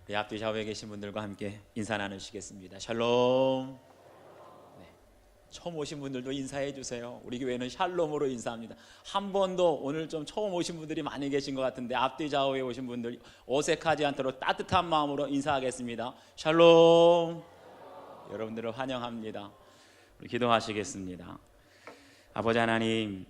우리 앞뒤 좌우에 계신 분들과 함께 인사 나누시겠습니다. 샬롬. 네. 처음 오신 분들도 인사해 주세요. 우리 교회는 샬롬으로 인사합니다. 한 번도 오늘 좀 처음 오신 분들이 많이 계신 것 같은데 앞뒤 좌우에 오신 분들 어색하지 않도록 따뜻한 마음으로 인사하겠습니다. 샬롬. 여러분들을 환영합니다. 우리 기도하시겠습니다. 아버지 하나님,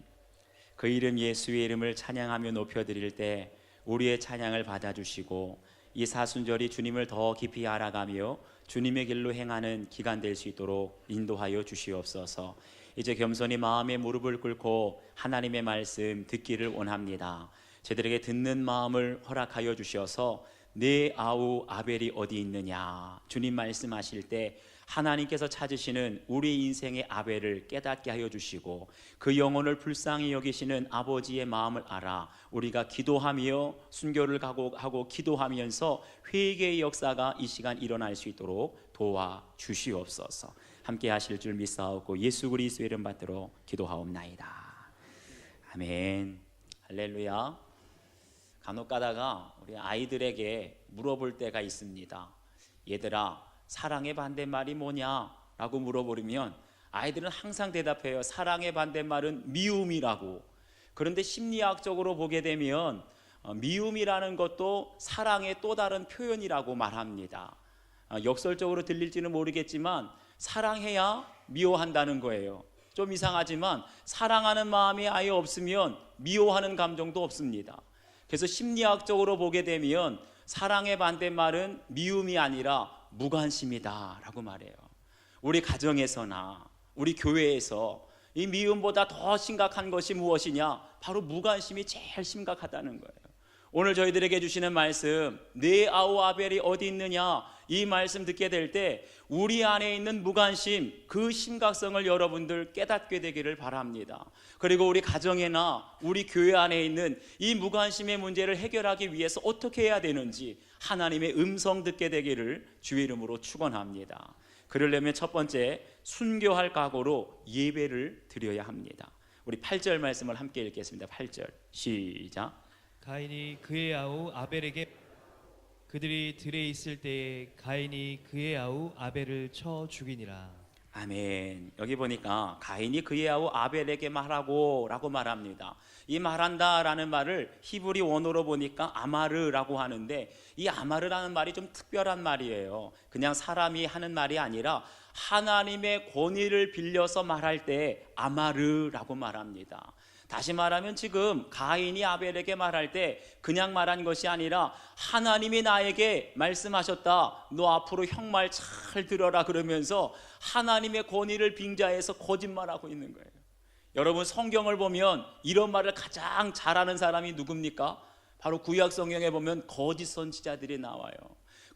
그 이름 예수의 이름을 찬양하며 높여드릴 때 우리의 찬양을 받아주시고 이 사순절이 주님을 더 깊이 알아가며 주님의 길로 행하는 기간 될 수 있도록 인도하여 주시옵소서. 이제 겸손히 마음의 무릎을 꿇고 하나님의 말씀 듣기를 원합니다. 저들에게 듣는 마음을 허락하여 주셔서 내 아우 아벨이 어디 있느냐, 주님 말씀하실 때 하나님께서 찾으시는 우리 인생의 아벨을 깨닫게 하여 주시고 그 영혼을 불쌍히 여기시는 아버지의 마음을 알아 우리가 기도하며 순교를 하고 기도하면서 회개의 역사가 이 시간 일어날 수 있도록 도와주시옵소서. 함께 하실 줄 믿사옵고 예수 그리스도의 이름 받들어 기도하옵나이다. 아멘. 할렐루야. 간혹 가다가 우리 아이들에게 물어볼 때가 있습니다. 얘들아, 사랑의 반대말이 뭐냐? 라고 물어보면 아이들은 항상 대답해요. 사랑의 반대말은 미움이라고. 그런데 심리학적으로 보게 되면 미움이라는 것도 사랑의 또 다른 표현이라고 말합니다. 역설적으로 들릴지는 모르겠지만 사랑해야 미워한다는 거예요. 좀 이상하지만 사랑하는 마음이 아예 없으면 미워하는 감정도 없습니다. 그래서 심리학적으로 보게 되면 사랑의 반대말은 미움이 아니라 무관심이다 라고 말해요. 우리 가정에서나 우리 교회에서 이 미움보다 더 심각한 것이 무엇이냐? 바로 무관심이 제일 심각하다는 거예요. 오늘 저희들에게 주시는 말씀, 내 아우 아벨이 어디 있느냐, 이 말씀 듣게 될 때 우리 안에 있는 무관심, 그 심각성을 여러분들 깨닫게 되기를 바랍니다. 그리고 우리 가정이나 우리 교회 안에 있는 이 무관심의 문제를 해결하기 위해서 어떻게 해야 되는지 하나님의 음성 듣게 되기를 주의 이름으로 축원합니다. 그러려면 첫 번째, 순교할 각오로 예배를 드려야 합니다. 우리 8절 말씀을 함께 읽겠습니다. 8절 시작. 가인이 그의 아우 아벨에게 그들이 들에 있을 때에 가인이 그의 아우 아벨을 쳐 죽이니라. 아멘. 여기 보니까 가인이 그의 아우 아벨에게 말하고 라고 말합니다. 이 말한다 라는 말을 히브리 원어로 보니까 아마르라고 하는데 이 아마르라는 말이 좀 특별한 말이에요. 그냥 사람이 하는 말이 아니라 하나님의 권위를 빌려서 말할 때 아마르라고 말합니다. 다시 말하면 지금 가인이 아벨에게 말할 때 그냥 말한 것이 아니라 하나님이 나에게 말씀하셨다. 너 앞으로 형 말 잘 들어라 그러면서 하나님의 권위를 빙자해서 거짓말하고 있는 거예요. 여러분 성경을 보면 이런 말을 가장 잘하는 사람이 누굽니까? 바로 구약 성경에 보면 거짓 선지자들이 나와요.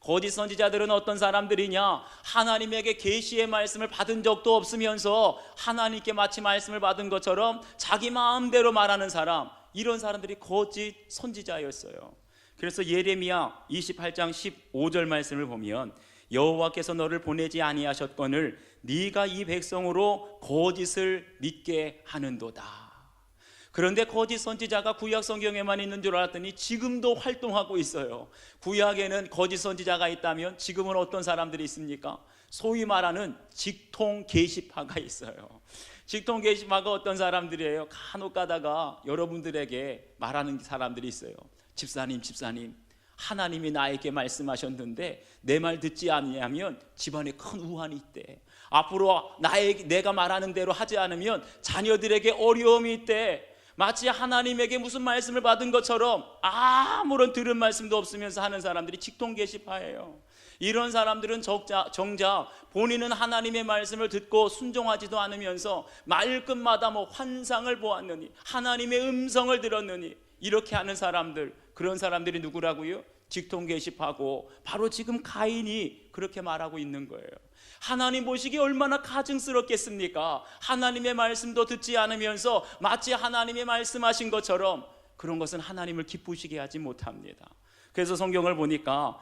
거짓 선지자들은 어떤 사람들이냐? 하나님에게 계시의 말씀을 받은 적도 없으면서 하나님께 마치 말씀을 받은 것처럼 자기 마음대로 말하는 사람, 이런 사람들이 거짓 선지자였어요. 그래서 예레미야 28장 15절 말씀을 보면 여호와께서 너를 보내지 아니하셨거늘 네가 이 백성으로 거짓을 믿게 하는도다. 그런데 거짓 선지자가 구약 성경에만 있는 줄 알았더니 지금도 활동하고 있어요. 구약에는 거짓 선지자가 있다면 지금은 어떤 사람들이 있습니까? 소위 말하는 직통 계시파가 있어요. 직통 계시파가 어떤 사람들이에요? 간혹 가다가 여러분들에게 말하는 사람들이 있어요. 집사님 하나님이 나에게 말씀하셨는데 내 말 듣지 않으면 집안에 큰 우환이 있대. 앞으로 내가 말하는 대로 하지 않으면 자녀들에게 어려움이 있대. 마치 하나님에게 무슨 말씀을 받은 것처럼 아무런 들은 말씀도 없으면서 하는 사람들이 직통 계시파예요. 이런 사람들은 정작 본인은 하나님의 말씀을 듣고 순종하지도 않으면서 말끝마다 환상을 보았느니 하나님의 음성을 들었느니 이렇게 하는 사람들, 그런 사람들이 누구라고요? 직통 계시파고 바로 지금 가인이 그렇게 말하고 있는 거예요. 하나님 보시기 얼마나 가증스럽겠습니까? 하나님의 말씀도 듣지 않으면서 마치 하나님의 말씀하신 것처럼 그런 것은 하나님을 기쁘시게 하지 못합니다. 그래서 성경을 보니까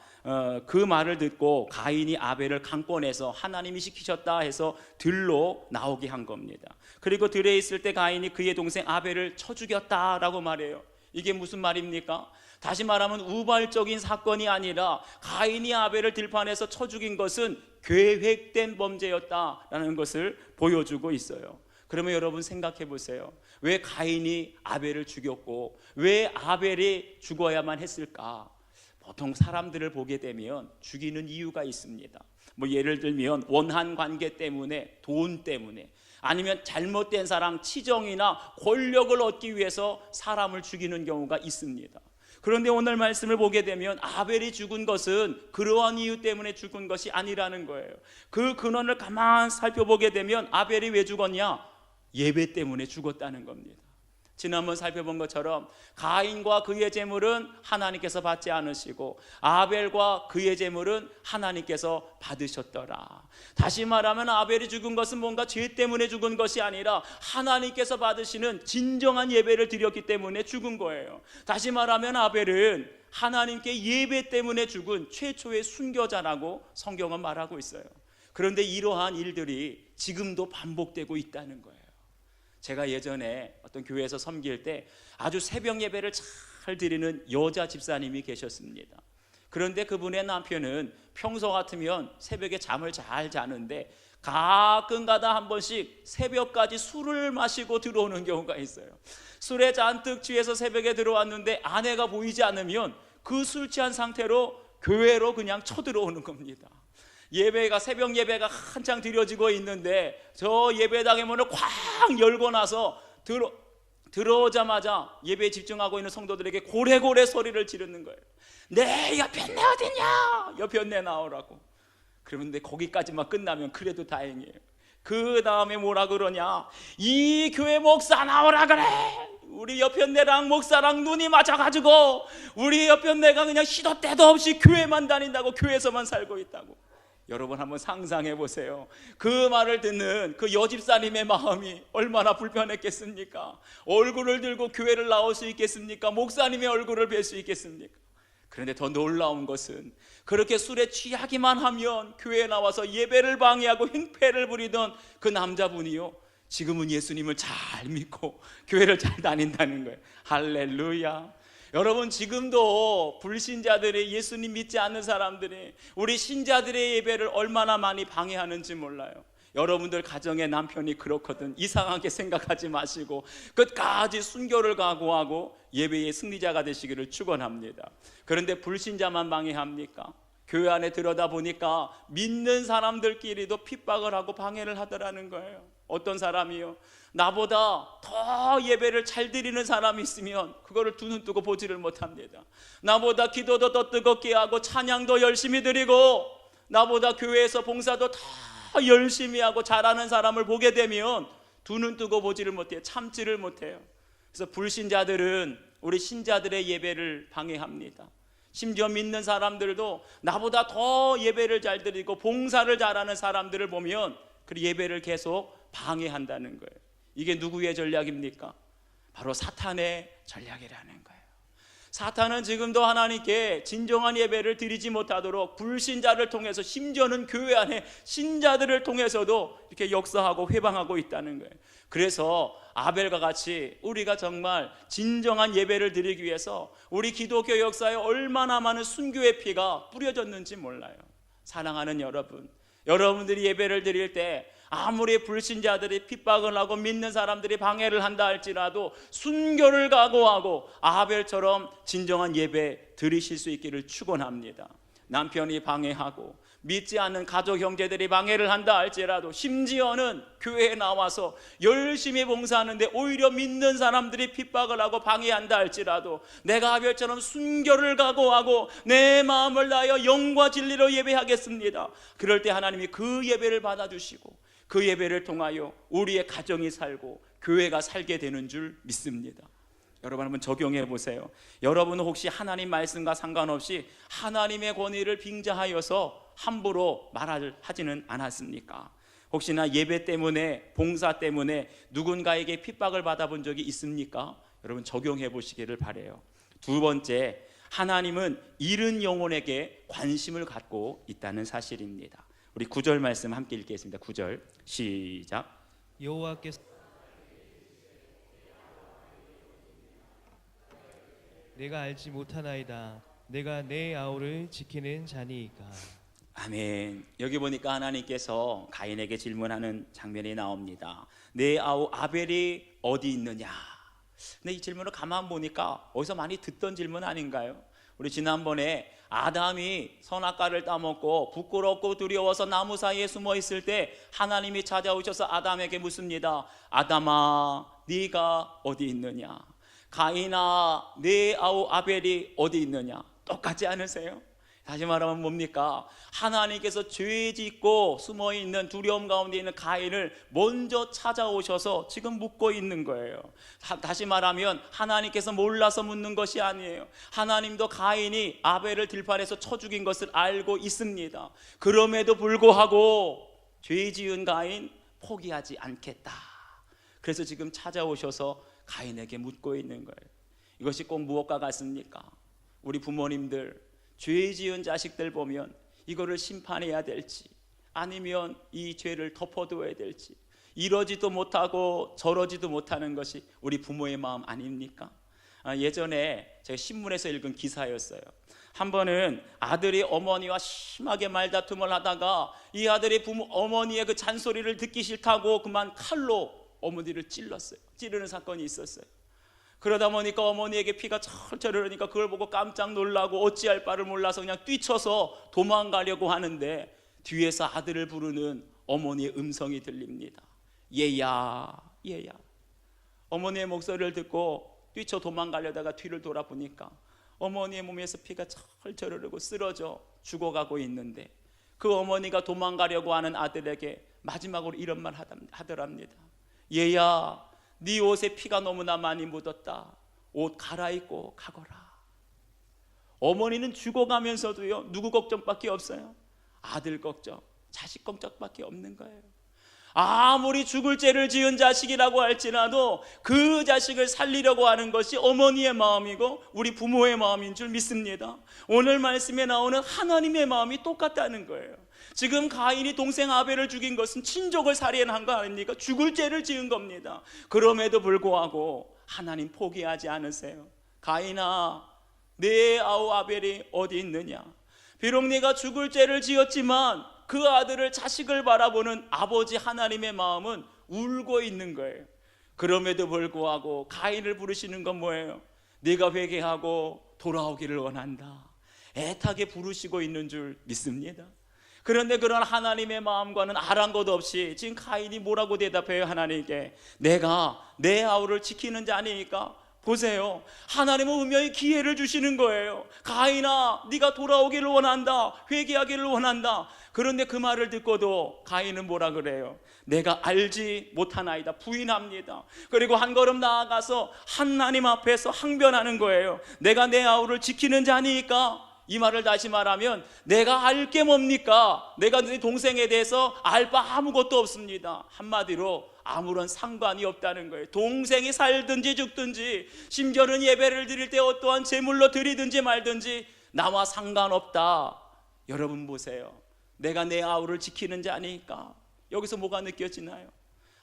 그 말을 듣고 가인이 아벨을 강권해서 하나님이 시키셨다 해서 들로 나오게 한 겁니다. 그리고 들에 있을 때 가인이 그의 동생 아벨을 쳐 죽였다라고 말해요. 이게 무슨 말입니까? 다시 말하면 우발적인 사건이 아니라 가인이 아벨을 들판에서 쳐 죽인 것은 계획된 범죄였다라는 것을 보여주고 있어요. 그러면 여러분 생각해 보세요. 왜 가인이 아벨을 죽였고 왜 아벨이 죽어야만 했을까? 보통 사람들을 보게 되면 죽이는 이유가 있습니다. 뭐 예를 들면 원한 관계 때문에, 돈 때문에, 아니면 잘못된 사랑, 치정이나 권력을 얻기 위해서 사람을 죽이는 경우가 있습니다. 그런데 오늘 말씀을 보게 되면 아벨이 죽은 것은 그러한 이유 때문에 죽은 것이 아니라는 거예요. 그 근원을 가만 살펴보게 되면 아벨이 왜 죽었냐? 예배 때문에 죽었다는 겁니다. 지난번 살펴본 것처럼 가인과 그의 제물은 하나님께서 받지 않으시고 아벨과 그의 제물은 하나님께서 받으셨더라. 다시 말하면 아벨이 죽은 것은 뭔가 죄 때문에 죽은 것이 아니라 하나님께서 받으시는 진정한 예배를 드렸기 때문에 죽은 거예요. 다시 말하면 아벨은 하나님께 예배 때문에 죽은 최초의 순교자라고 성경은 말하고 있어요. 그런데 이러한 일들이 지금도 반복되고 있다는 거예요. 제가 예전에 어떤 교회에서 섬길 때 아주 새벽 예배를 잘 드리는 여자 집사님이 계셨습니다. 그런데 그분의 남편은 평소 같으면 새벽에 잠을 잘 자는데 가끔가다 한 번씩 새벽까지 술을 마시고 들어오는 경우가 있어요. 술에 잔뜩 취해서 새벽에 들어왔는데 아내가 보이지 않으면 그 술 취한 상태로 교회로 그냥 쳐들어오는 겁니다. 예배가, 새벽 예배가 한창 드려지고 있는데 저 예배당의 문을 쾅 열고 나서 들어오자마자 예배에 집중하고 있는 성도들에게 고래고래 소리를 지르는 거예요. 내 옆편내 어디냐? 옆편내 나오라고. 그런데 거기까지만 끝나면 그래도 다행이에요. 그 다음에 뭐라 그러냐? 이 교회 목사 나오라 그래. 우리 옆편내랑 목사랑 눈이 맞아가지고 우리 옆편내가 그냥 시도 때도 없이 교회만 다닌다고, 교회에서만 살고 있다고. 여러분 한번 상상해 보세요. 그 말을 듣는 그 여집사님의 마음이 얼마나 불편했겠습니까? 얼굴을 들고 교회를 나올 수 있겠습니까? 목사님의 얼굴을 뵐 수 있겠습니까? 그런데 더 놀라운 것은 그렇게 술에 취하기만 하면 교회에 나와서 예배를 방해하고 행패를 부리던 그 남자분이요, 지금은 예수님을 잘 믿고 교회를 잘 다닌다는 거예요. 할렐루야. 여러분, 지금도 불신자들이, 예수님 믿지 않는 사람들이 우리 신자들의 예배를 얼마나 많이 방해하는지 몰라요. 여러분들 가정의 남편이 그렇거든. 이상하게 생각하지 마시고 끝까지 순교를 각오하고 예배의 승리자가 되시기를 축원합니다. 그런데 불신자만 방해합니까? 교회 안에 들여다보니까 믿는 사람들끼리도 핍박을 하고 방해를 하더라는 거예요. 어떤 사람이요? 나보다 더 예배를 잘 드리는 사람이 있으면 그거를 두 눈 뜨고 보지를 못합니다. 나보다 기도도 더 뜨겁게 하고 찬양도 열심히 드리고 나보다 교회에서 봉사도 더 열심히 하고 잘하는 사람을 보게 되면 두 눈 뜨고 보지를 못해요. 참지를 못해요. 그래서 불신자들은 우리 신자들의 예배를 방해합니다. 심지어 믿는 사람들도 나보다 더 예배를 잘 드리고 봉사를 잘하는 사람들을 보면 그 예배를 계속 방해한다는 거예요. 이게 누구의 전략입니까? 바로 사탄의 전략이라는 거예요. 사탄은 지금도 하나님께 진정한 예배를 드리지 못하도록 불신자를 통해서, 심지어는 교회 안에 신자들을 통해서도 이렇게 역사하고 회방하고 있다는 거예요. 그래서 아벨과 같이 우리가 정말 진정한 예배를 드리기 위해서 우리 기독교 역사에 얼마나 많은 순교의 피가 뿌려졌는지 몰라요. 사랑하는 여러분, 여러분들이 예배를 드릴 때 아무리 불신자들이 핍박을 하고 믿는 사람들이 방해를 한다 할지라도 순교를 각오하고 아벨처럼 진정한 예배 드리실 수 있기를 축원합니다. 남편이 방해하고 믿지 않는 가족 형제들이 방해를 한다 할지라도, 심지어는 교회에 나와서 열심히 봉사하는데 오히려 믿는 사람들이 핍박을 하고 방해한다 할지라도 내가 아벨처럼 순교를 각오하고 내 마음을 다하여 영과 진리로 예배하겠습니다. 그럴 때 하나님이 그 예배를 받아주시고 그 예배를 통하여 우리의 가정이 살고 교회가 살게 되는 줄 믿습니다. 여러분 한번 적용해 보세요. 여러분은 혹시 하나님 말씀과 상관없이 하나님의 권위를 빙자하여서 함부로 말하지는 않았습니까? 혹시나 예배 때문에, 봉사 때문에 누군가에게 핍박을 받아본 적이 있습니까? 여러분 적용해 보시기를 바라요. 두 번째, 하나님은 잃은 영혼에게 관심을 갖고 있다는 사실입니다. 우리 9절 말씀 함께 읽겠습니다. 9절 시작. 여호와께서 내가 알지 못하나이다. 내가 내 아우를 지키는 자니이까. 아멘. 여기 보니까 하나님께서 가인에게 질문하는 장면이 나옵니다. 내 아우 아벨이 어디 있느냐? 근데 이 질문을 가만 보니까 어디서 많이 듣던 질문 아닌가요? 우리 지난번에 아담이 선악과를 따먹고 부끄럽고 두려워서 나무 사이에 숨어 있을 때 하나님이 찾아오셔서 아담에게 묻습니다. 아담아, 네가 어디 있느냐? 가인아, 네 아우 아벨이 어디 있느냐? 똑같지 않으세요? 다시 말하면 뭡니까? 하나님께서 죄 짓고 숨어있는 두려움 가운데 있는 가인을 먼저 찾아오셔서 지금 묻고 있는 거예요. 다시 말하면 하나님께서 몰라서 묻는 것이 아니에요. 하나님도 가인이 아벨을 들판에서 쳐 죽인 것을 알고 있습니다. 그럼에도 불구하고 죄 지은 가인 포기하지 않겠다. 그래서 지금 찾아오셔서 가인에게 묻고 있는 거예요. 이것이 꼭 무엇과 같습니까? 우리 부모님들 죄 지은 자식들 보면 이거를 심판해야 될지 아니면 이 죄를 덮어둬야 될지 이러지도 못하고 저러지도 못하는 것이 우리 부모의 마음 아닙니까? 예전에 제가 신문에서 읽은 기사였어요. 한 번은 아들이 어머니와 심하게 말다툼을 하다가 이 아들이 어머니의 그 잔소리를 듣기 싫다고 그만 칼로 어머니를 찌르는 사건이 있었어요. 그러다 보니까 어머니에게 피가 철철 흐르니까 그걸 보고 깜짝 놀라고 어찌할 바를 몰라서 그냥 뛰쳐서 도망가려고 하는데 뒤에서 아들을 부르는 어머니의 음성이 들립니다. 얘야, 얘야. 어머니의 목소리를 듣고 뛰쳐 도망가려다가 뒤를 돌아보니까 어머니의 몸에서 피가 철철 흐르고 쓰러져 죽어가고 있는데 그 어머니가 도망가려고 하는 아들에게 마지막으로 이런 말 하더랍니다. 얘야, 네 옷에 피가 너무나 많이 묻었다. 옷 갈아입고 가거라. 어머니는 죽어가면서도요 누구 걱정밖에 없어요? 아들 걱정, 자식 걱정밖에 없는 거예요. 아무리 죽을 죄를 지은 자식이라고 할지라도 그 자식을 살리려고 하는 것이 어머니의 마음이고 우리 부모의 마음인 줄 믿습니다. 오늘 말씀에 나오는 하나님의 마음이 똑같다는 거예요. 지금 가인이 동생 아벨을 죽인 것은 친족을 살해한 거 아닙니까? 죽을 죄를 지은 겁니다. 그럼에도 불구하고 하나님 포기하지 않으세요. 가인아, 내 아우 아벨이 어디 있느냐? 비록 네가 죽을 죄를 지었지만 그 아들을 자식을 바라보는 아버지 하나님의 마음은 울고 있는 거예요. 그럼에도 불구하고 가인을 부르시는 건 뭐예요? 네가 회개하고 돌아오기를 원한다. 애타게 부르시고 있는 줄 믿습니다. 그런데 그런 하나님의 마음과는 아랑곳 없이 지금 가인이 뭐라고 대답해요? 하나님께 내가 내 아우를 지키는 자니까. 보세요, 하나님은 분명히 기회를 주시는 거예요. 가인아, 네가 돌아오기를 원한다. 회개하기를 원한다. 그런데 그 말을 듣고도 가인은 뭐라 그래요? 내가 알지 못하나이다. 부인합니다. 그리고 한 걸음 나아가서 하나님 앞에서 항변하는 거예요. 내가 내 아우를 지키는 자니까. 이 말을 다시 말하면 내가 알 게 뭡니까? 내가 내 동생에 대해서 알 바 아무것도 없습니다. 한마디로 아무런 상관이 없다는 거예요. 동생이 살든지 죽든지 심지어는 예배를 드릴 때 어떠한 제물로 드리든지 말든지 나와 상관없다. 여러분 보세요. 내가 내 아우를 지키는 자니까. 여기서 뭐가 느껴지나요?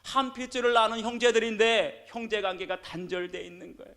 한 핏줄을 나눈 형제들인데 형제관계가 단절되어 있는 거예요.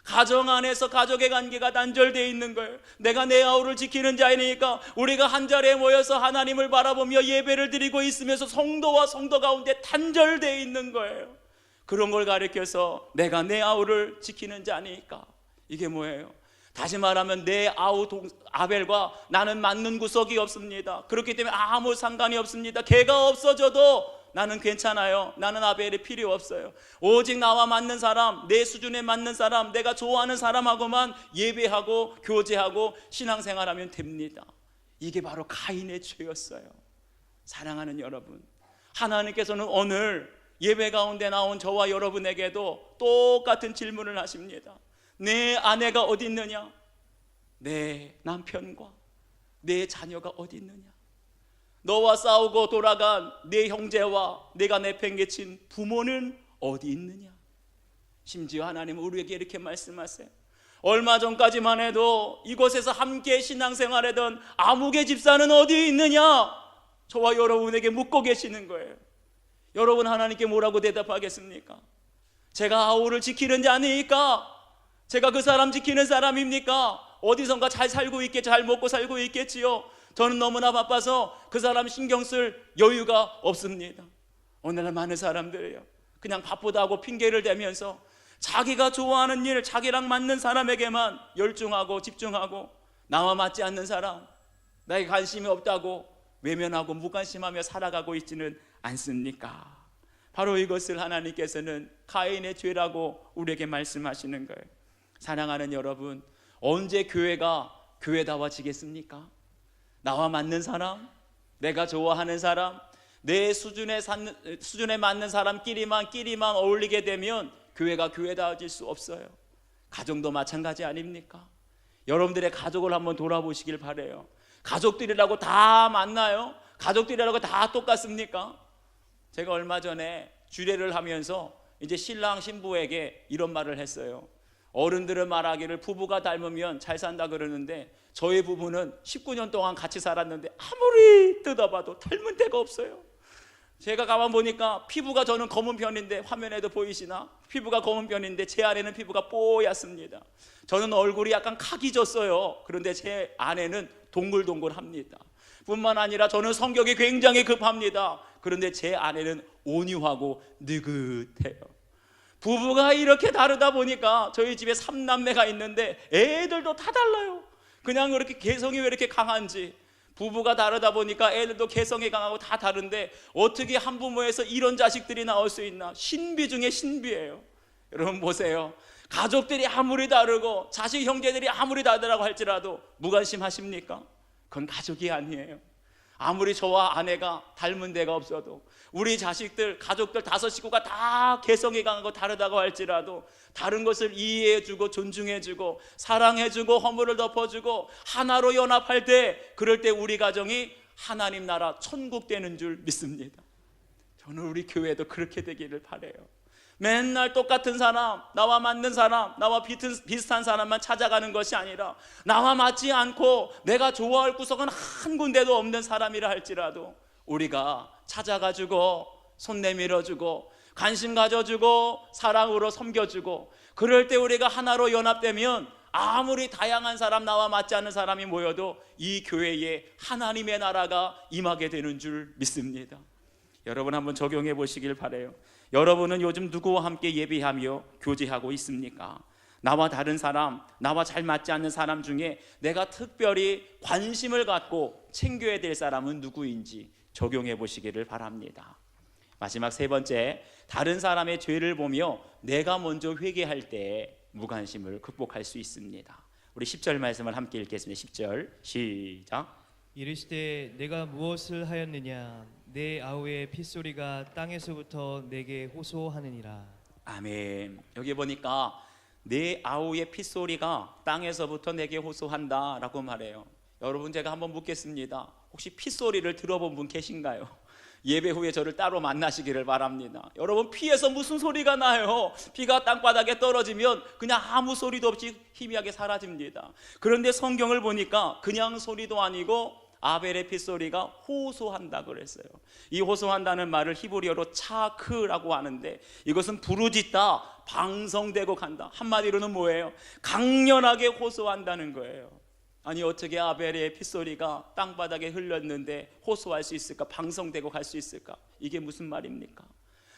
가정 안에서 가족의 관계가 단절되어 있는 거예요. 내가 내 아우를 지키는 자이니까 우리가 한 자리에 모여서 하나님을 바라보며 예배를 드리고 있으면서 성도와 성도 가운데 단절되어 있는 거예요. 그런 걸 가리켜서 내가 내 아우를 지키는 자니까. 이게 뭐예요? 다시 말하면 내 아우 아벨과 나는 맞는 구석이 없습니다. 그렇기 때문에 아무 상관이 없습니다. 걔가 없어져도 나는 괜찮아요. 나는 아벨이 필요 없어요. 오직 나와 맞는 사람, 내 수준에 맞는 사람, 내가 좋아하는 사람하고만 예배하고 교제하고 신앙생활하면 됩니다. 이게 바로 가인의 죄였어요. 사랑하는 여러분, 하나님께서는 오늘 예배 가운데 나온 저와 여러분에게도 똑같은 질문을 하십니다. 내 아내가 어디 있느냐? 내 남편과 내 자녀가 어디 있느냐? 너와 싸우고 돌아간 내 형제와 내가 내팽개친 부모는 어디 있느냐? 심지어 하나님은 우리에게 이렇게 말씀하세요. 얼마 전까지만 해도 이곳에서 함께 신앙생활하던 아무개 집사는 어디 있느냐? 저와 여러분에게 묻고 계시는 거예요. 여러분 하나님께 뭐라고 대답하겠습니까? 제가 아우를 지키는 자니까. 제가 그 사람 지키는 사람입니까? 어디선가 잘 살고 있겠지, 잘 먹고 살고 있겠지요. 저는 너무나 바빠서 그 사람 신경 쓸 여유가 없습니다. 오늘날 많은 사람들이요, 그냥 바쁘다고 핑계를 대면서 자기가 좋아하는 일, 자기랑 맞는 사람에게만 열중하고 집중하고, 나와 맞지 않는 사람, 나에게 관심이 없다고 외면하고 무관심하며 살아가고 있지는 않습니까? 바로 이것을 하나님께서는 가인의 죄라고 우리에게 말씀하시는 거예요. 사랑하는 여러분, 언제 교회가 교회다워지겠습니까? 나와 맞는 사람, 내가 좋아하는 사람, 내 수준에 맞는 사람끼리만 어울리게 되면 교회가 교회다워질 수 없어요. 가정도 마찬가지 아닙니까? 여러분들의 가족을 한번 돌아보시길 바라요. 가족들이라고 다 만나요? 가족들이라고 다 똑같습니까? 제가 얼마 전에 주례를 하면서 이제 신랑 신부에게 이런 말을 했어요. 어른들은 말하기를 부부가 닮으면 잘 산다 그러는데, 저희 부부는 19년 동안 같이 살았는데 아무리 뜯어봐도 닮은 데가 없어요. 제가 가만 보니까 피부가, 저는 검은 편인데, 화면에도 보이시나? 피부가 검은 편인데 제 아내는 피부가 뽀얗습니다. 저는 얼굴이 약간 각이 졌어요. 그런데 제 아내는 동글동글합니다. 뿐만 아니라 저는 성격이 굉장히 급합니다. 그런데 제 아내는 온유하고 느긋해요. 부부가 이렇게 다르다 보니까 저희 집에 3남매가 있는데 애들도 다 달라요. 그냥 그렇게 개성이 왜 이렇게 강한지. 부부가 다르다 보니까 애들도 개성이 강하고 다 다른데 어떻게 한 부모에서 이런 자식들이 나올 수 있나? 신비 중에 신비예요. 여러분 보세요. 가족들이 아무리 다르고 자식 형제들이 아무리 다르다고 할지라도 무관심하십니까? 그건 가족이 아니에요. 아무리 저와 아내가 닮은 데가 없어도, 우리 자식들, 가족들 5식구가 다 개성이 강하고 다르다고 할지라도 다른 것을 이해해주고 존중해주고 사랑해주고 허물을 덮어주고 하나로 연합할 때, 그럴 때 우리 가정이 하나님 나라 천국 되는 줄 믿습니다. 저는 우리 교회도 그렇게 되기를 바라요. 맨날 똑같은 사람, 나와 맞는 사람, 나와 비슷한 사람만 찾아가는 것이 아니라, 나와 맞지 않고 내가 좋아할 구석은 한 군데도 없는 사람이라 할지라도 우리가 찾아가지고 손 내밀어주고 관심 가져주고 사랑으로 섬겨주고, 그럴 때 우리가 하나로 연합되면 아무리 다양한 사람, 나와 맞지 않는 사람이 모여도 이 교회에 하나님의 나라가 임하게 되는 줄 믿습니다. 여러분 한번 적용해 보시길 바라요. 여러분은 요즘 누구와 함께 예배하며 교제하고 있습니까? 나와 다른 사람, 나와 잘 맞지 않는 사람 중에 내가 특별히 관심을 갖고 챙겨야 될 사람은 누구인지 적용해 보시기를 바랍니다. 마지막 3번째, 다른 사람의 죄를 보며 내가 먼저 회개할 때 무관심을 극복할 수 있습니다. 우리 10절 말씀을 함께 읽겠습니다. 10절 시작. 이르시되 내가 무엇을 하였느냐? 내 아우의 핏소리가 땅에서부터 내게 호소하느니라. 아멘. 여기 보니까 내 아우의 핏소리가 땅에서부터 내게 호소한다 라고 말해요. 여러분, 제가 한번 묻겠습니다. 혹시 핏소리를 들어본 분 계신가요? 예배 후에 저를 따로 만나시기를 바랍니다. 여러분, 피에서 무슨 소리가 나요? 피가 땅바닥에 떨어지면 그냥 아무 소리도 없이 희미하게 사라집니다. 그런데 성경을 보니까 그냥 소리도 아니고 아벨의 핏소리가 호소한다 그랬어요. 이 호소한다는 말을 히브리어로 차크라고 하는데, 이것은 부르짖다, 방성되고 간다. 한마디로는 뭐예요? 강렬하게 호소한다는 거예요. 아니, 어떻게 아벨의 핏소리가 땅바닥에 흘렀는데 호소할 수 있을까? 방성되고 갈 수 있을까? 이게 무슨 말입니까?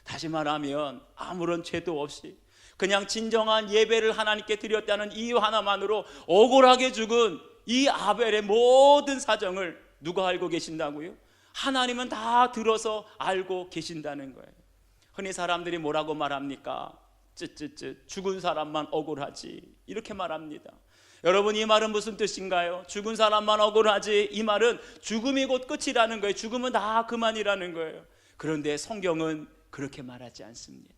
다시 말하면 아무런 죄도 없이 그냥 진정한 예배를 하나님께 드렸다는 이유 하나만으로 억울하게 죽은 이 아벨의 모든 사정을 누가 알고 계신다고요? 하나님은 다 들어서 알고 계신다는 거예요. 흔히 사람들이 뭐라고 말합니까? 죽은 사람만 억울하지, 이렇게 말합니다. 여러분, 이 말은 무슨 뜻인가요? 죽은 사람만 억울하지, 이 말은 죽음이 곧 끝이라는 거예요. 죽음은 다 그만이라는 거예요. 그런데 성경은 그렇게 말하지 않습니다.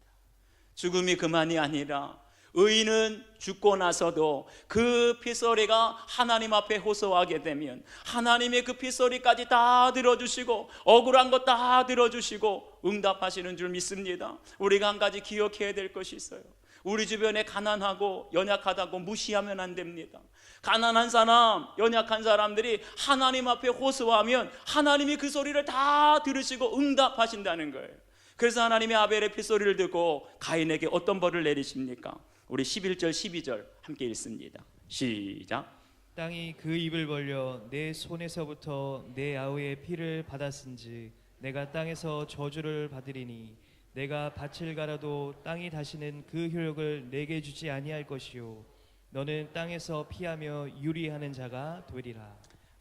죽음이 그만이 아니라 의인은 죽고 나서도 그 핏소리가 하나님 앞에 호소하게 되면 하나님의 그 핏소리까지 다 들어주시고 억울한 것 다 들어주시고 응답하시는 줄 믿습니다. 우리가 한 가지 기억해야 될 것이 있어요. 우리 주변에 가난하고 연약하다고 무시하면 안 됩니다. 가난한 사람, 연약한 사람들이 하나님 앞에 호소하면 하나님이 그 소리를 다 들으시고 응답하신다는 거예요. 그래서 하나님이 아벨의 핏소리를 듣고 가인에게 어떤 벌을 내리십니까? 우리 11절 12절 함께 읽습니다. 시작. 땅이 그 입을 벌려 내 손에서부터 내 아우의 피를 받았은즉 내가 땅에서 저주를 받으리니 내가 밭을 갈아도 땅이 다시는 그 효력을 내게 주지 아니할 것이요 너는 땅에서 피하며 유리하는 자가 되리라.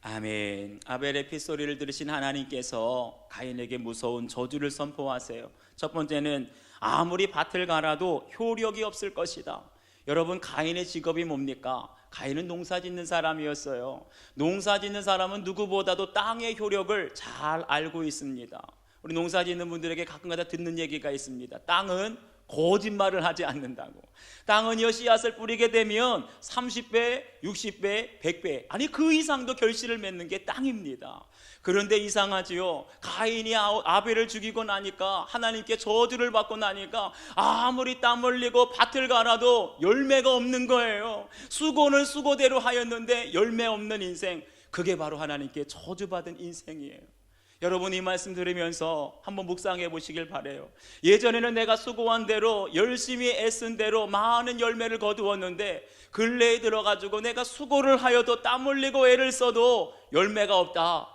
아멘. 아벨의 핏소리를 들으신 하나님께서 가인에게 무서운 저주를 선포하세요. 첫 번째는 아무리 밭을 갈아도 효력이 없을 것이다. 여러분, 가인의 직업이 뭡니까? 가인은 농사 짓는 사람이었어요. 농사 짓는 사람은 누구보다도 땅의 효력을 잘 알고 있습니다. 우리 농사 짓는 분들에게 가끔가다 듣는 얘기가 있습니다. 땅은 거짓말을 하지 않는다고. 땅은요, 씨앗을 뿌리게 되면 30배, 60배, 100배, 아니 그 이상도 결실을 맺는 게 땅입니다. 그런데 이상하지요. 가인이 아벨을 죽이고 나니까, 하나님께 저주를 받고 나니까 아무리 땀 흘리고 밭을 갈아도 열매가 없는 거예요. 수고는 수고대로 하였는데 열매 없는 인생, 그게 바로 하나님께 저주받은 인생이에요. 여러분, 이 말씀 들으면서 한번 묵상해 보시길 바래요. 예전에는 내가 수고한 대로, 열심히 애쓴 대로 많은 열매를 거두었는데 근래에 들어가지고 내가 수고를 하여도 땀 흘리고 애를 써도 열매가 없다.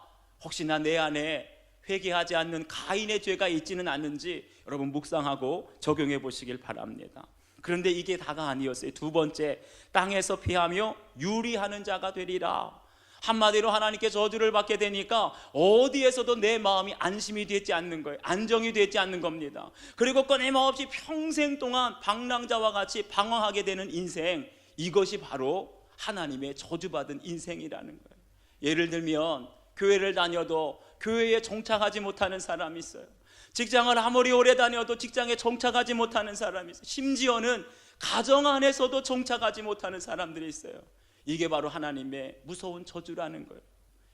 혹시나 내 안에 회개하지 않는 가인의 죄가 있지는 않는지 여러분 묵상하고 적용해 보시길 바랍니다. 그런데 이게 다가 아니었어요. 두 번째, 땅에서 피하며 유리하는 자가 되리라. 한마디로 하나님께 저주를 받게 되니까 어디에서도 내 마음이 안심이 되지 않는 거예요. 안정이 되지 않는 겁니다. 그리고 끊임없이 평생 동안 방랑자와 같이 방황하게 되는 인생, 이것이 바로 하나님의 저주받은 인생이라는 거예요. 예를 들면 교회를 다녀도 교회에 정착하지 못하는 사람이 있어요. 직장을 아무리 오래 다녀도 직장에 정착하지 못하는 사람이 있어요. 심지어는 가정 안에서도 정착하지 못하는 사람들이 있어요. 이게 바로 하나님의 무서운 저주라는 거예요.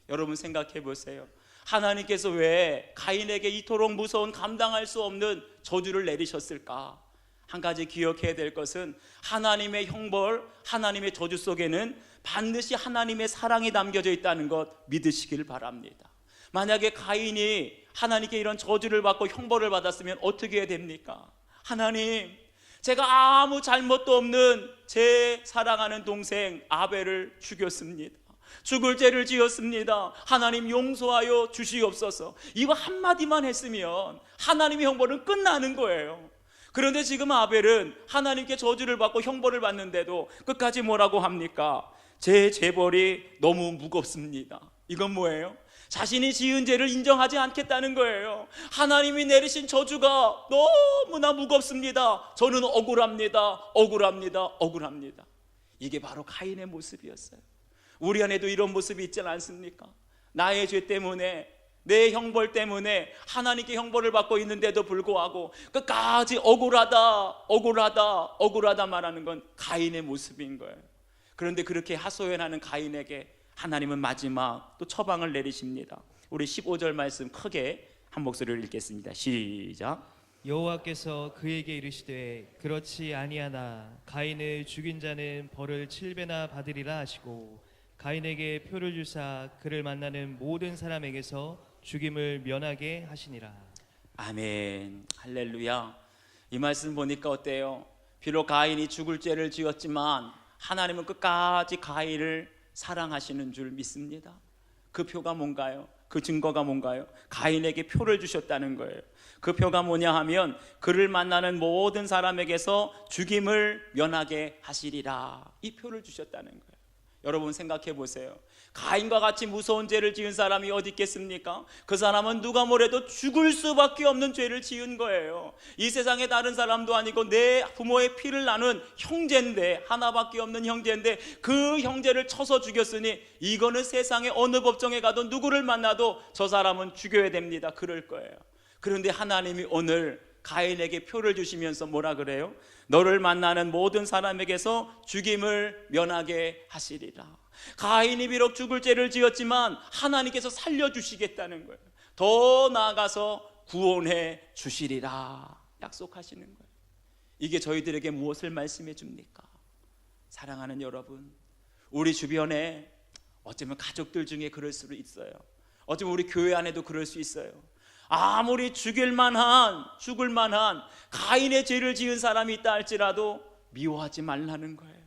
여러분 생각해 보세요. 하나님께서 왜 가인에게 이토록 무서운 감당할 수 없는 저주를 내리셨을까? 한 가지 기억해야 될 것은 하나님의 형벌, 하나님의 저주 속에는 반드시 하나님의 사랑이 담겨져 있다는 것 믿으시길 바랍니다. 만약에 가인이 하나님께 이런 저주를 받고 형벌을 받았으면 어떻게 해야 됩니까? 하나님, 제가 아무 잘못도 없는 제 사랑하는 동생 아벨을 죽였습니다. 죽을 죄를 지었습니다. 하나님 용서하여 주시옵소서. 이거 한마디만 했으면 하나님의 형벌은 끝나는 거예요. 그런데 지금 아벨은 하나님께 저주를 받고 형벌을 받는데도 끝까지 뭐라고 합니까? 제 재벌이 너무 무겁습니다. 이건 뭐예요? 자신이 지은 죄를 인정하지 않겠다는 거예요. 하나님이 내리신 저주가 너무나 무겁습니다. 저는 억울합니다. 억울합니다. 억울합니다. 이게 바로 가인의 모습이었어요. 우리 안에도 이런 모습이 있지 않습니까? 나의 죄 때문에, 내 형벌 때문에 하나님께 형벌을 받고 있는데도 불구하고 끝까지 억울하다, 억울하다, 억울하다 말하는 건 가인의 모습인 거예요. 그런데 그렇게 하소연하는 가인에게 하나님은 마지막 또 처방을 내리십니다. 우리 15절 말씀 크게 한 목소리로 읽겠습니다. 시작. 여호와께서 그에게 이르시되 그렇지 아니하나 가인을 죽인 자는 벌을 7배나 받으리라 하시고 가인에게 표를 주사 그를 만나는 모든 사람에게서 죽임을 면하게 하시니라. 아멘. 할렐루야. 이 말씀 보니까 어때요? 비록 가인이 죽을 죄를 지었지만 하나님은 끝까지 가인을 사랑하시는 줄 믿습니다. 그 표가 뭔가요? 그 증거가 뭔가요? 가인에게 표를 주셨다는 거예요. 그 표가 뭐냐 하면 그를 만나는 모든 사람에게서 죽임을 면하게 하시리라. 이 표를 주셨다는 거예요. 여러분 생각해 보세요. 가인과 같이 무서운 죄를 지은 사람이 어디 있겠습니까? 그 사람은 누가 뭐래도 죽을 수밖에 없는 죄를 지은 거예요. 이 세상에 다른 사람도 아니고 내 부모의 피를 나눈 형제인데, 하나밖에 없는 형제인데 그 형제를 쳐서 죽였으니 이거는 세상에 어느 법정에 가도 누구를 만나도 저 사람은 죽여야 됩니다. 그럴 거예요. 그런데 하나님이 오늘 가인에게 표를 주시면서 뭐라 그래요? 너를 만나는 모든 사람에게서 죽임을 면하게 하시리라. 가인이 비록 죽을 죄를 지었지만 하나님께서 살려주시겠다는 거예요. 더 나아가서 구원해 주시리라 약속하시는 거예요. 이게 저희들에게 무엇을 말씀해 줍니까? 사랑하는 여러분, 우리 주변에 어쩌면 가족들 중에 그럴 수도 있어요. 어쩌면 우리 교회 안에도 그럴 수 있어요. 아무리 죽을 만한 가인의 죄를 지은 사람이 있다 할지라도 미워하지 말라는 거예요.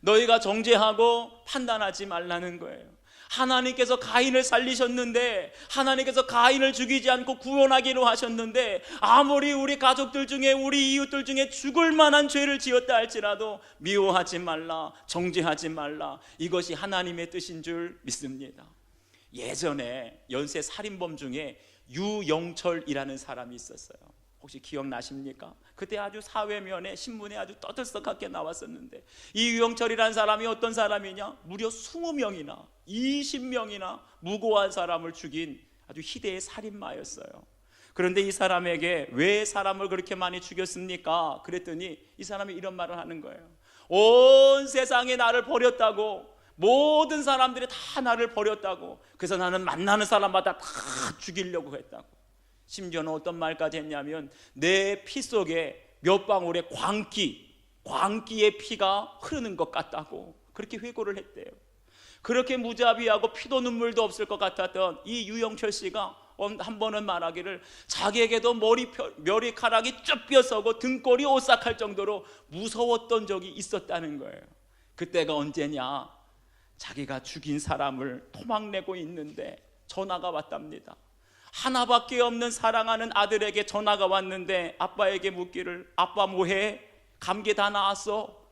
너희가 정죄하고 판단하지 말라는 거예요. 하나님께서 가인을 살리셨는데, 하나님께서 가인을 죽이지 않고 구원하기로 하셨는데, 아무리 우리 가족들 중에, 우리 이웃들 중에 죽을 만한 죄를 지었다 할지라도 미워하지 말라, 정죄하지 말라, 이것이 하나님의 뜻인 줄 믿습니다. 예전에 연쇄 살인범 중에 유영철이라는 사람이 있었어요. 혹시 기억나십니까? 그때 아주 사회면에 신문에 아주 떠들썩하게 나왔었는데, 이 유영철이라는 사람이 어떤 사람이냐? 무려 20명이나 20명이나 무고한 사람을 죽인 아주 희대의 살인마였어요. 그런데 이 사람에게 왜 사람을 그렇게 많이 죽였습니까? 그랬더니 이 사람이 이런 말을 하는 거예요. 온 세상에 나를 버렸다고, 모든 사람들이 다 나를 버렸다고, 그래서 나는 만나는 사람마다 다 죽이려고 했다고. 심지어는 어떤 말까지 했냐면, 내 피 속에 몇 방울의 광기의 피가 흐르는 것 같다고 그렇게 회고를 했대요. 그렇게 무자비하고 피도 눈물도 없을 것 같았던 이 유영철 씨가 한 번은 말하기를, 자기에게도 머리카락이 쭉 뼈서고 등골이 오싹할 정도로 무서웠던 적이 있었다는 거예요. 그때가 언제냐? 자기가 죽인 사람을 토막내고 있는데 전화가 왔답니다. 하나밖에 없는 사랑하는 아들에게 전화가 왔는데 아빠에게 묻기를, 아빠 뭐해? 감기 다 나았어?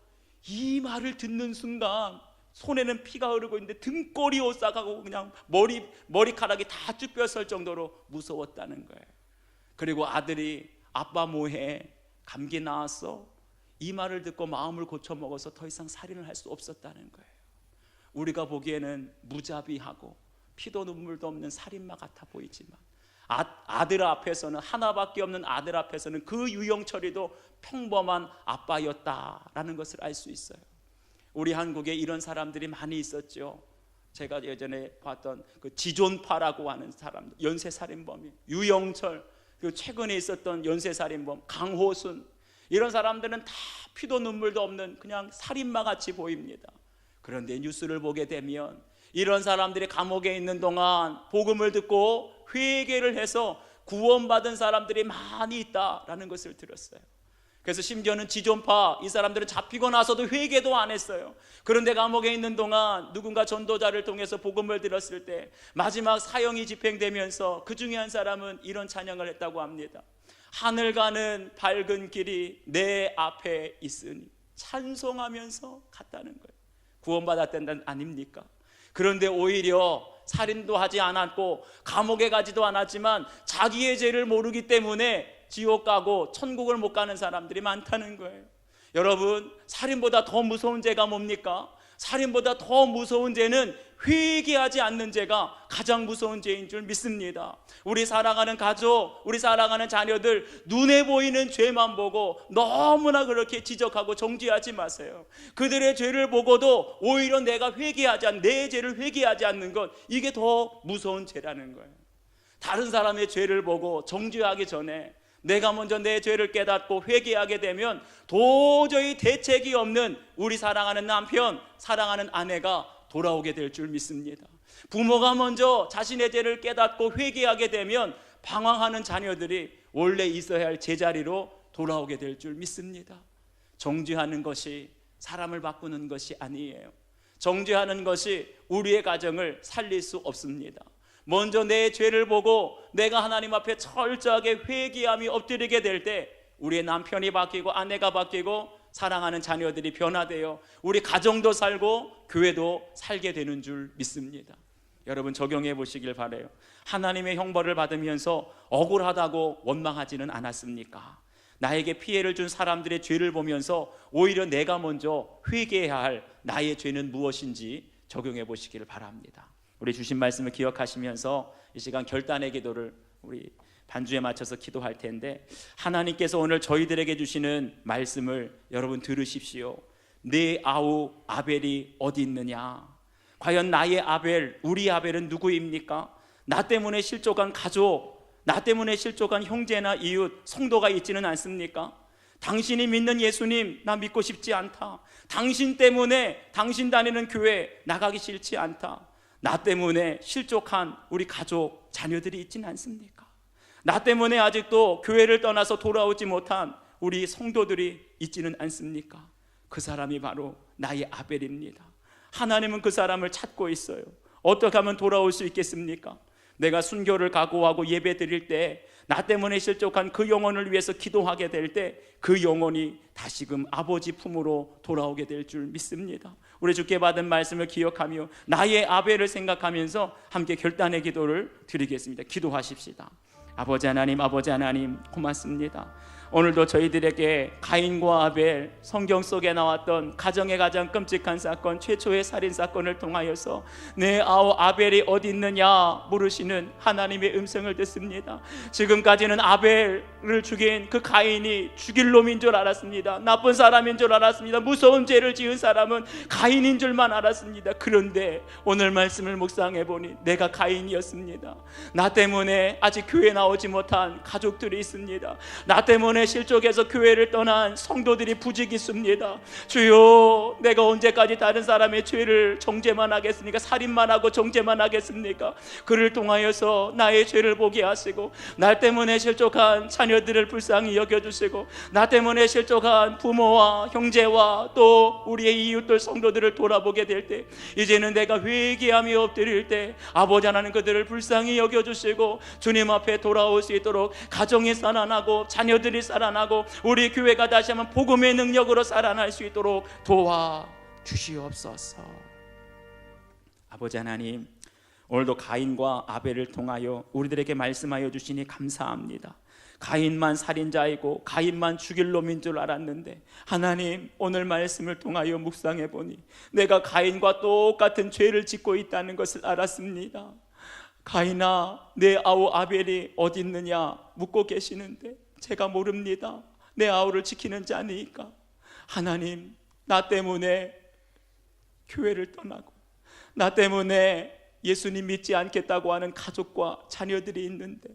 이 말을 듣는 순간 손에는 피가 흐르고 있는데 등골이 오싹하고 그냥 머리카락이 다 쭉 뼈설 정도로 무서웠다는 거예요. 그리고 아들이 아빠 뭐해? 감기 나았어? 이 말을 듣고 마음을 고쳐먹어서 더 이상 살인을 할 수 없었다는 거예요. 우리가 보기에는 무자비하고 피도 눈물도 없는 살인마 같아 보이지만, 아들 앞에서는, 하나밖에 없는 아들 앞에서는 그 유영철이도 평범한 아빠였다라는 것을 알 수 있어요. 우리 한국에 이런 사람들이 많이 있었죠. 제가 예전에 봤던 그 지존파라고 하는 사람, 연쇄살인범이 유영철, 그리고 최근에 있었던 연쇄살인범 강호순, 이런 사람들은 다 피도 눈물도 없는 그냥 살인마 같이 보입니다. 그런데 뉴스를 보게 되면 이런 사람들이 감옥에 있는 동안 복음을 듣고 회개를 해서 구원받은 사람들이 많이 있다라는 것을 들었어요. 그래서 심지어는 지존파, 이 사람들은 잡히고 나서도 회개도 안 했어요. 그런데 감옥에 있는 동안 누군가 전도자를 통해서 복음을 들었을 때 마지막 사형이 집행되면서 그 중에 한 사람은 이런 찬양을 했다고 합니다. 하늘 가는 밝은 길이 내 앞에 있으니 찬송하면서 갔다는 거예요. 구원받았다는 아닙니까? 그런데 오히려 살인도 하지 않았고 감옥에 가지도 않았지만 자기의 죄를 모르기 때문에 지옥 가고 천국을 못 가는 사람들이 많다는 거예요. 여러분, 살인보다 더 무서운 죄가 뭡니까? 살인보다 더 무서운 죄는 회개하지 않는 죄가 가장 무서운 죄인 줄 믿습니다. 우리 사랑하는 가족, 우리 사랑하는 자녀들, 눈에 보이는 죄만 보고 너무나 그렇게 지적하고 정죄하지 마세요. 그들의 죄를 보고도 오히려 내 죄를 회개하지 않는 것, 이게 더 무서운 죄라는 거예요. 다른 사람의 죄를 보고 정죄하기 전에 내가 먼저 내 죄를 깨닫고 회개하게 되면 도저히 대책이 없는 우리 사랑하는 남편, 사랑하는 아내가 돌아오게 될 줄 믿습니다. 부모가 먼저 자신의 죄를 깨닫고 회개하게 되면 방황하는 자녀들이 원래 있어야 할 제자리로 돌아오게 될 줄 믿습니다. 정죄하는 것이 사람을 바꾸는 것이 아니에요. 정죄하는 것이 우리의 가정을 살릴 수 없습니다. 먼저 내 죄를 보고 내가 하나님 앞에 철저하게 회개함이 엎드리게 될 때 우리의 남편이 바뀌고 아내가 바뀌고 사랑하는 자녀들이 변화되어 우리 가정도 살고 교회도 살게 되는 줄 믿습니다. 여러분, 적용해 보시길 바라요. 하나님의 형벌을 받으면서 억울하다고 원망하지는 않았습니까? 나에게 피해를 준 사람들의 죄를 보면서 오히려 내가 먼저 회개해야 할 나의 죄는 무엇인지 적용해 보시기를 바랍니다. 우리 주신 말씀을 기억하시면서 이 시간 결단의 기도를 우리 반주에 맞춰서 기도할 텐데, 하나님께서 오늘 저희들에게 주시는 말씀을 여러분 들으십시오. 내 아우 아벨이 어디 있느냐? 과연 나의 아벨, 우리 아벨은 누구입니까? 나 때문에 실족한 가족, 나 때문에 실족한 형제나 이웃, 성도가 있지는 않습니까? 당신이 믿는 예수님, 나 믿고 싶지 않다. 당신 때문에 당신 다니는 교회 나가기 싫지 않다. 나 때문에 실족한 우리 가족, 자녀들이 있지는 않습니까? 나 때문에 아직도 교회를 떠나서 돌아오지 못한 우리 성도들이 있지는 않습니까? 그 사람이 바로 나의 아벨입니다. 하나님은 그 사람을 찾고 있어요. 어떻게 하면 돌아올 수 있겠습니까? 내가 순교를 각오하고 예배 드릴 때, 나 때문에 실족한 그 영혼을 위해서 기도하게 될 때 그 영혼이 다시금 아버지 품으로 돌아오게 될 줄 믿습니다. 우리 주께 받은 말씀을 기억하며 나의 아벨을 생각하면서 함께 결단의 기도를 드리겠습니다. 기도하십시다. 아버지 하나님 고맙습니다. 오늘도 저희들에게 가인과 아벨, 성경 속에 나왔던 가정의 가장 끔찍한 사건, 최초의 살인사건을 통하여서 내 아우 아벨이 어디 있느냐 물으시는 하나님의 음성을 듣습니다. 지금까지는 아벨을 죽인 그 가인이 죽일 놈인 줄 알았습니다. 나쁜 사람인 줄 알았습니다. 무서운 죄를 지은 사람은 가인인 줄만 알았습니다. 그런데 오늘 말씀을 묵상해 보니 내가 가인이었습니다. 나 때문에 아직 교회 나오지 못한 가족들이 있습니다. 나 때문에 실족해서 교회를 떠난 성도들이 부지기수입니다. 주여, 내가 언제까지 다른 사람의 죄를 정죄만 하겠습니까? 살인만 하고 정죄만 하겠습니까? 그를 통하여서 나의 죄를 보게 하시고, 나 때문에 실족한 자녀들을 불쌍히 여겨주시고, 나 때문에 실족한 부모와 형제와 또 우리의 이웃들 성도들을 돌아보게 될 때, 이제는 내가 회개하며 엎드릴 때 아버지 하나님 그들을 불쌍히 여겨주시고 주님 앞에 돌아올 수 있도록 가정이 살아나고 자녀들이 살아나고 우리 교회가 다시 한번 복음의 능력으로 살아날 수 있도록 도와주시옵소서. 아버지 하나님, 오늘도 가인과 아벨을 통하여 우리들에게 말씀하여 주시니 감사합니다. 가인만 살인자이고 가인만 죽일 놈인 줄 알았는데, 하나님 오늘 말씀을 통하여 묵상해 보니 내가 가인과 똑같은 죄를 짓고 있다는 것을 알았습니다. 가인아, 내 아우 아벨이 어디 있느냐 묻고 계시는데 제가 모릅니다. 내 아우를 지키는 자니까. 하나님, 나 때문에 교회를 떠나고 나 때문에 예수님 믿지 않겠다고 하는 가족과 자녀들이 있는데,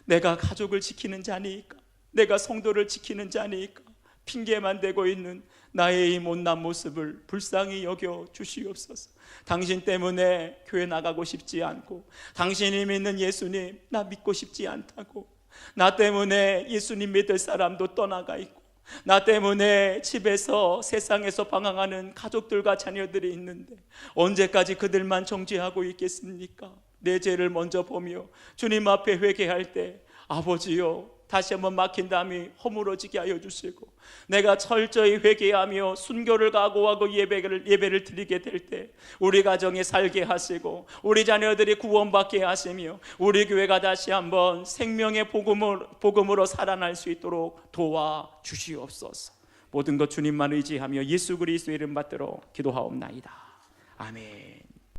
내가 가족을 지키는 자니까, 내가 성도를 지키는 자니까 핑계만 대고 있는 나의 이 못난 모습을 불쌍히 여겨 주시옵소서. 당신 때문에 교회 나가고 싶지 않고, 당신이 믿는 예수님 나 믿고 싶지 않다고, 나 때문에 예수님 믿을 사람도 떠나가 있고, 나 때문에 집에서 세상에서 방황하는 가족들과 자녀들이 있는데 언제까지 그들만 정죄하고 있겠습니까? 내 죄를 먼저 보며 주님 앞에 회개할 때 아버지요, 다시 한번 막힌 담이 허물어지게 하여 주시고, 내가 철저히 회개하며 순교를 각오하고 예배를 드리게 될 때 우리 가정에 살게 하시고 우리 자녀들이 구원받게 하시며 우리 교회가 다시 한번 생명의 복음으로 살아날 수 있도록 도와주시옵소서. 모든 것 주님만 의지하며 예수 그리스도의 이름 받들어 기도하옵나이다. 아멘.